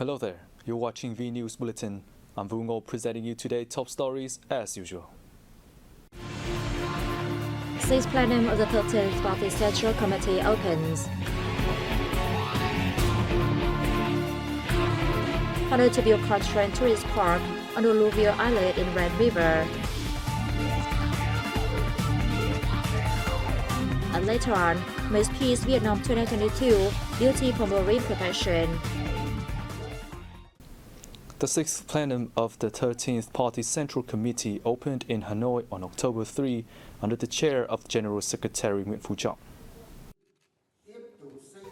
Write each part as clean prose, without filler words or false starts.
Hello there, you're watching Vnews Bulletin. I'm Vnews presenting you today top stories as usual. Sixth plenum of the 13th Party Central Committee opens. Hanoi to build cultural and tourist park on Alluvial Islet in Red River. And later on, Miss Peace Vietnam 2022 Beauty for Marine Protection. The sixth plenum of the 13th Party Central Committee opened in Hanoi on October 3 under the chair of General Secretary Nguyễn Phú Trọng.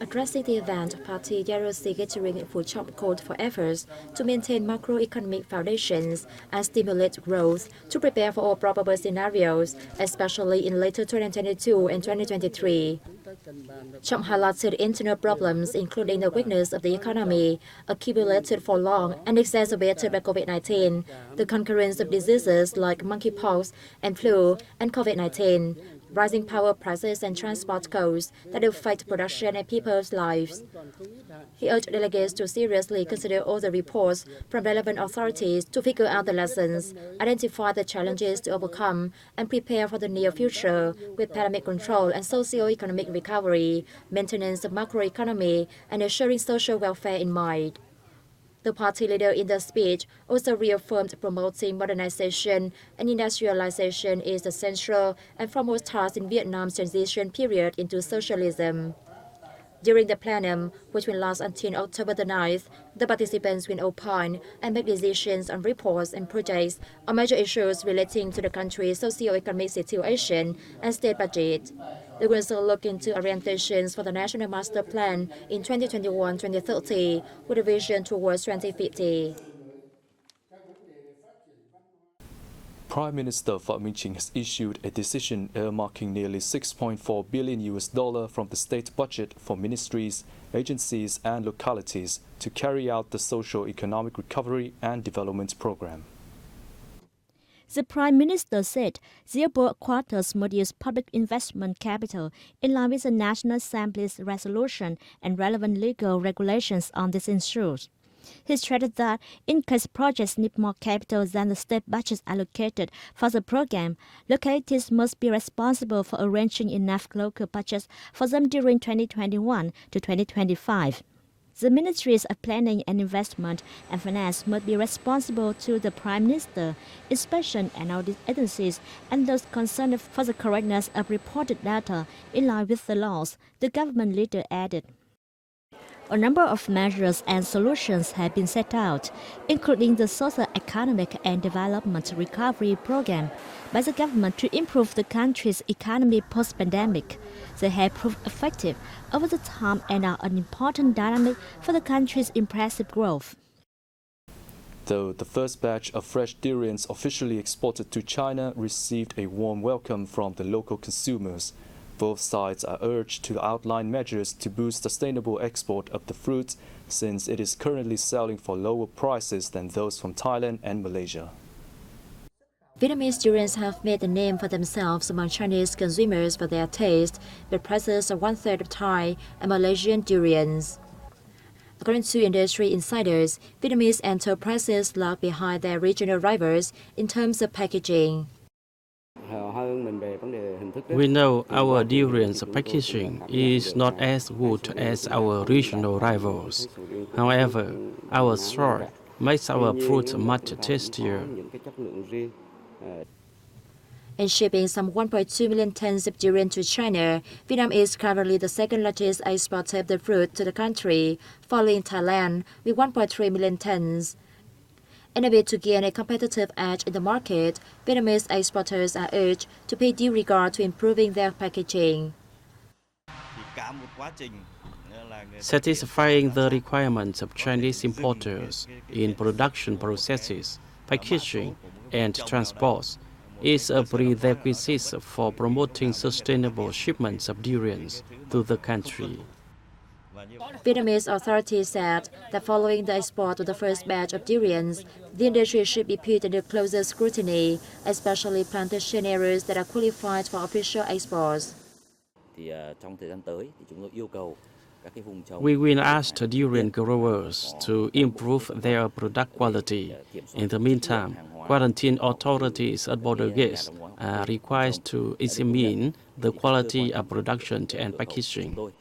Addressing the event, Party General Secretary Nguyễn Phú Trọng called for efforts to maintain macroeconomic foundations and stimulate growth to prepare for all probable scenarios, especially in later 2022 and 2023. Trọng highlighted internal problems, including the weakness of the economy, accumulated for long and exacerbated by COVID-19, the concurrence of diseases like monkeypox and flu, and COVID-19, rising power prices and transport costs that affect production and people's lives. He urged delegates to seriously consider all the reports from relevant authorities to figure out the lessons, identify the challenges to overcome, and prepare for the near future with pandemic control and socio-economic recovery, maintenance of macroeconomy, and ensuring social welfare in mind. The party leader in the speech also reaffirmed promoting modernization and industrialization is the central and foremost task in Vietnam's transition period into socialism. During the plenum, which will last until October the 9th, the participants will opine and make decisions on reports and projects on major issues relating to the country's socio-economic situation and state budget. They will also look into orientations for the National Master Plan in 2021-2030 with a vision towards 2050. Prime Minister Phạm Minh Chính has issued a decision earmarking nearly $6.4 billion from the state budget for ministries, agencies and localities to carry out the socio-economic recovery and development program. The Prime Minister said the above quarters modules public investment capital in line with the National Assembly's resolution and relevant legal regulations on these issues. He stressed that in case projects need more capital than the state budget allocated for the program, localities must be responsible for arranging enough local budgets for them during 2021 to 2025. The Ministries of Planning and Investment and Finance must be responsible to the Prime Minister, inspection and audit agencies, and those concerned for the correctness of reported data in line with the laws, the government leader added. A number of measures and solutions have been set out, including the Social Economic and Development Recovery Program by the government to improve the country's economy post-pandemic. They have proved effective over the time and are an important dynamic for the country's impressive growth. Though the first batch of fresh durians officially exported to China received a warm welcome from the local consumers, both sides are urged to outline measures to boost sustainable export of the fruit, since it is currently selling for lower prices than those from Thailand and Malaysia. Vietnamese durians have made a name for themselves among Chinese consumers for their taste, with prices of one-third of Thai and Malaysian durians. According to industry insiders, Vietnamese enterprises lag behind their regional rivals in terms of packaging. We know our durian's packaging is not as good as our regional rivals. However, our salt makes our fruit much tastier. In shipping some 1.2 million tons of durian to China, Vietnam is currently the second largest exporter of the fruit to the country, following Thailand with 1.3 million tons. In a bid to gain a competitive edge in the market, Vietnamese exporters are urged to pay due regard to improving their packaging. Satisfying the requirements of Chinese importers in production processes, packaging, and transport is a prerequisite for promoting sustainable shipments of durians to the country. Vietnamese authorities said that following the export of the first batch of durians, the industry should be put under closer scrutiny, especially plantation areas that are qualified for official exports. We will ask durian growers to improve their product quality. In the meantime, quarantine authorities at border gates are required to examine the quality of production and packaging.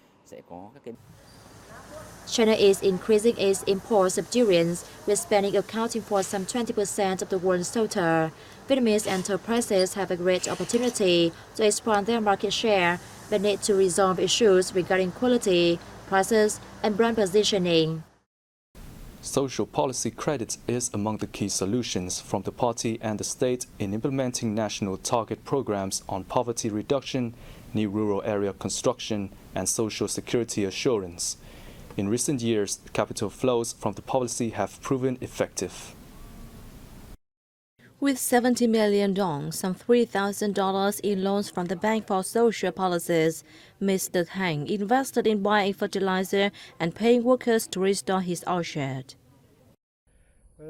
China is increasing its imports of durians, with spending accounting for some 20% of the world's total. Vietnamese enterprises have a great opportunity to expand their market share, but need to resolve issues regarding quality, prices, and brand positioning. Social policy credit is among the key solutions from the party and the state in implementing national target programs on poverty reduction, new rural area construction, and social security assurance. In recent years, capital flows from the policy have proven effective. With 70 million dong, some $3,000 in loans from the Bank for Social Policies, Mr. Thang invested in buying fertilizer and paying workers to restore his orchard.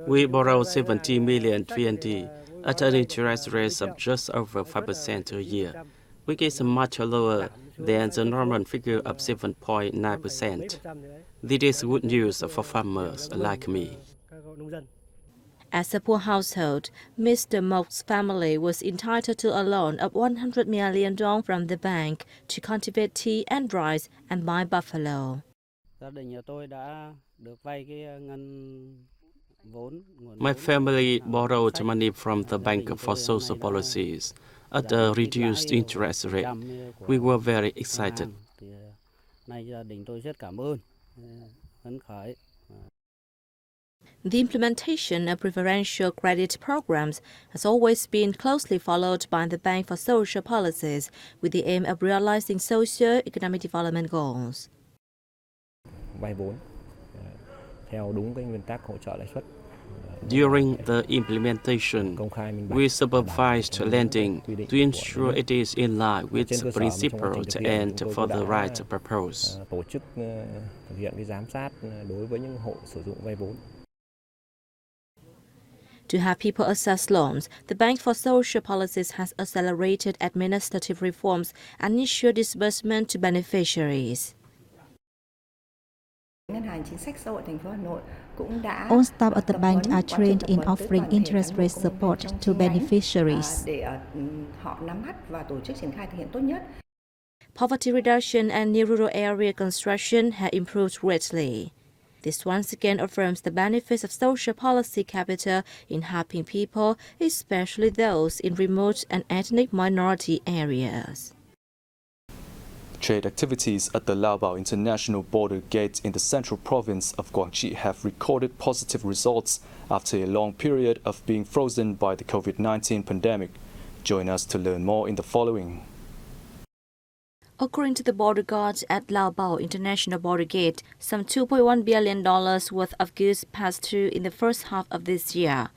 We borrowed 70 million TND at an interest rate of just over 5% a year, which is much lower than the normal figure of 7.9%. This is good news for farmers like me. As a poor household, Mr. Mok's family was entitled to a loan of 100 million dong from the bank to cultivate tea and rice and buy buffalo. My family borrowed money from the Bank for Social Policies at a reduced interest rate. We were very excited. The implementation of preferential credit programs has always been closely followed by the Bank for Social Policies with the aim of realizing socio-economic development goals. During the implementation, we supervised lending to ensure it is in line with principles and for the right purpose. To have people access loans, the Bank for Social Policies has accelerated administrative reforms and ensured disbursement to beneficiaries. All staff at the bank are trained in offering interest rate support to beneficiaries. Poverty reduction and new rural area construction have improved greatly. This once again affirms the benefits of social policy capital in helping people, especially those in remote and ethnic minority areas. Trade activities at the Alluvial International Border Gate in the central province of Guangxi have recorded positive results after a long period of being frozen by the COVID-19 pandemic. Join us to learn more in the following. According to the border guards at Alluvial International Border Gate, some $2.1 billion worth of goods passed through in the first half of this year.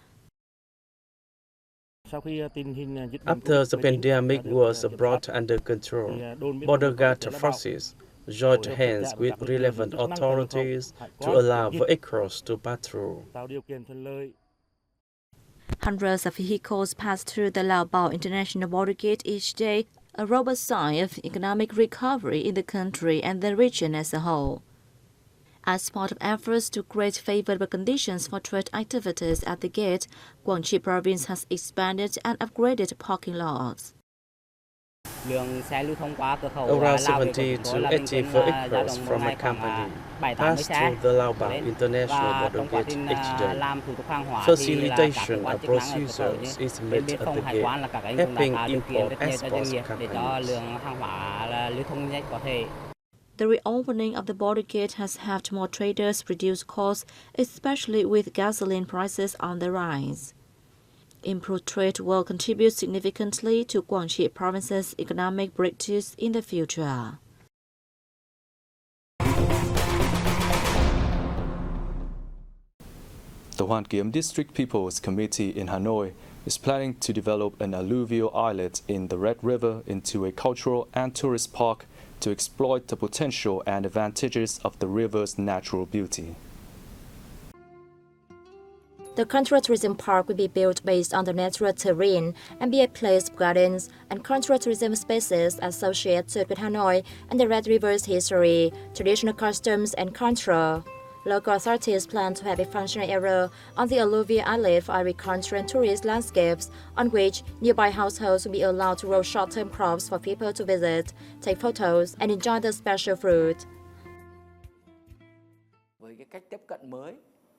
After the pandemic was brought under control, border guard forces joined hands with relevant authorities to allow vehicles to pass through. Hundreds of vehicles pass through the Alluvial International Border Gate each day, a robust sign of economic recovery in the country and the region as a whole. As part of efforts to create favorable conditions for trade activities at the gate, Guangxi Province has expanded and upgraded parking lots. Around 70 to 80 vehicles from my company pass through the Alluvial International Border Gate each day. Facilitation of procedures is made at the gate, helping import-export companies. The reopening of the border gate has helped more traders reduce costs, especially with gasoline prices on the rise. Improved trade will contribute significantly to Guangxi Province's economic breakthroughs in the future. The Hoan Kiem District People's Committee in Hanoi is planning to develop an alluvial islet in the Red River into a cultural and tourist park to exploit the potential and advantages of the river's natural beauty. The Contour Tourism Park will be built based on the natural terrain and be a place of gardens and contour tourism spaces associated with Hanoi and the Red River's history, traditional customs, and contour. Local authorities plan to have a functional area on the Alluvial islet for agriculture and tourist landscapes, on which nearby households will be allowed to grow short-term crops for people to visit, take photos, and enjoy the special fruit.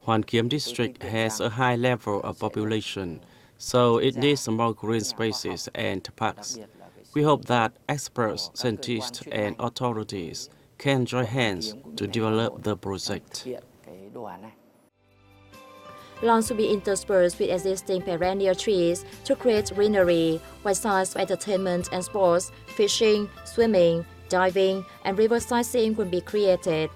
Hoàn Kiếm district has a high level of population, so it needs more green spaces and parks. We hope that experts, scientists, and authorities can join hands to develop the project. Lawns will be interspersed with existing perennial trees to create greenery, while sites for entertainment and sports, fishing, swimming, diving, and river sightseeing will be created.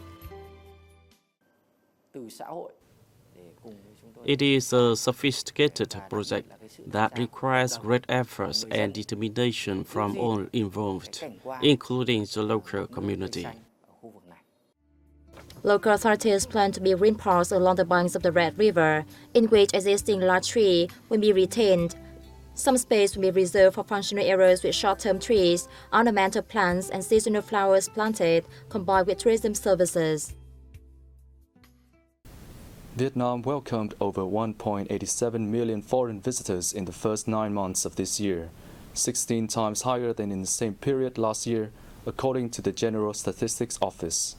It is a sophisticated project that requires great efforts and determination from all involved, including the local community. Local authorities plan to build green parks along the banks of the Red River, in which existing large trees will be retained. Some space will be reserved for functional areas with short-term trees, ornamental plants, and seasonal flowers planted, combined with tourism services. Vietnam welcomed over 1.87 million foreign visitors in the first 9 months of this year, 16 times higher than in the same period last year, according to the General Statistics Office.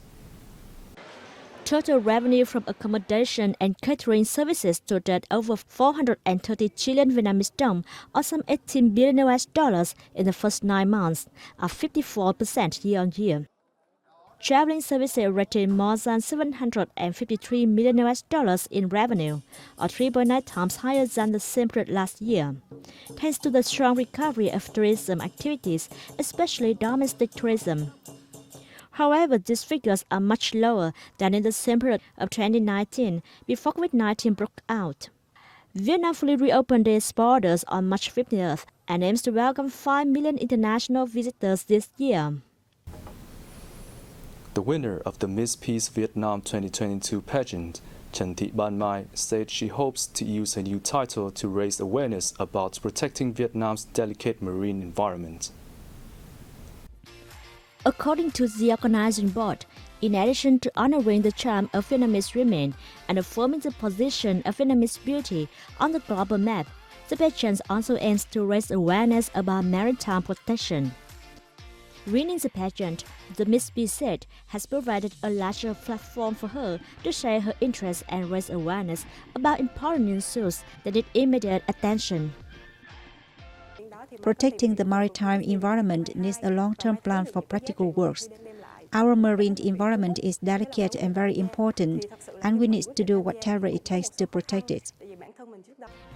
Total revenue from accommodation and catering services totaled over 430 trillion Vietnamese dong, or some $18 billion in the first 9 months, up 54% year-on-year. Traveling services retained more than $753 million in revenue, or 3.9 times higher than the same period last year, thanks to the strong recovery of tourism activities, especially domestic tourism. However, these figures are much lower than in the same period of 2019, before COVID-19 broke out. Vietnam fully reopened its borders on March 15th and aims to welcome 5 million international visitors this year. The winner of the Miss Peace Vietnam 2022 pageant, Trần Thị Ban Mai, said she hopes to use her new title to raise awareness about protecting Vietnam's delicate marine environment. According to the organizing board, in addition to honoring the charm of Vietnamese women and affirming the position of Vietnamese beauty on the global map, the pageant also aims to raise awareness about maritime protection. Winning the pageant, the Miss B said, has provided a larger platform for her to share her interests and raise awareness about important issues that need immediate attention. Protecting the maritime environment needs a long-term plan for practical works. Our marine environment is delicate and very important, and we need to do whatever it takes to protect it.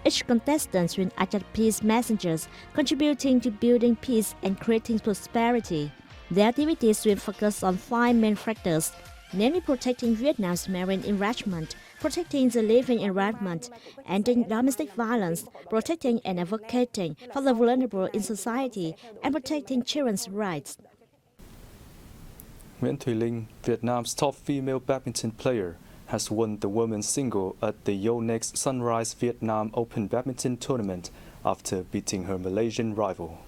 Each contestant will act as peace messengers, contributing to building peace and creating prosperity. Their activities will focus on 5 main factors, namely protecting Vietnam's marine enrichment, protecting the living environment, ending domestic violence, protecting and advocating for the vulnerable in society, and protecting children's rights. Nguyễn Thùy Linh, Vietnam's top female badminton player, has won the women's single at the Yonex Sunrise Vietnam Open Badminton Tournament after beating her Malaysian rival.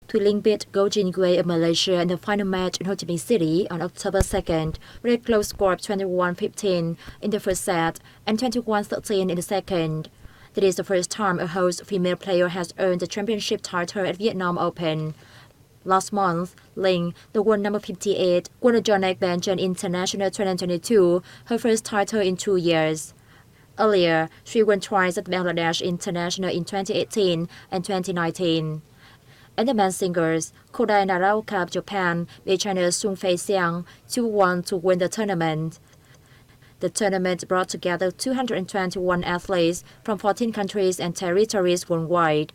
Thùy Linh beat Go Jin Gui of Malaysia in the final match in Ho Chi Minh City on October 2nd with a close score of 21-15 in the first set and 21-13 in the second. That is the first time a host female player has earned the championship title at Vietnam Open. Last month, Linh, the world number 58, won the Yonex Badminton International 2022, her first title in 2 years. Earlier, she won twice at Bangladesh International in 2018 and 2019. And the men's singles, Kodai Naraoka of Japan beat China's Sung Fei Xiang 2-1 to win the tournament. The tournament brought together 221 athletes from 14 countries and territories worldwide.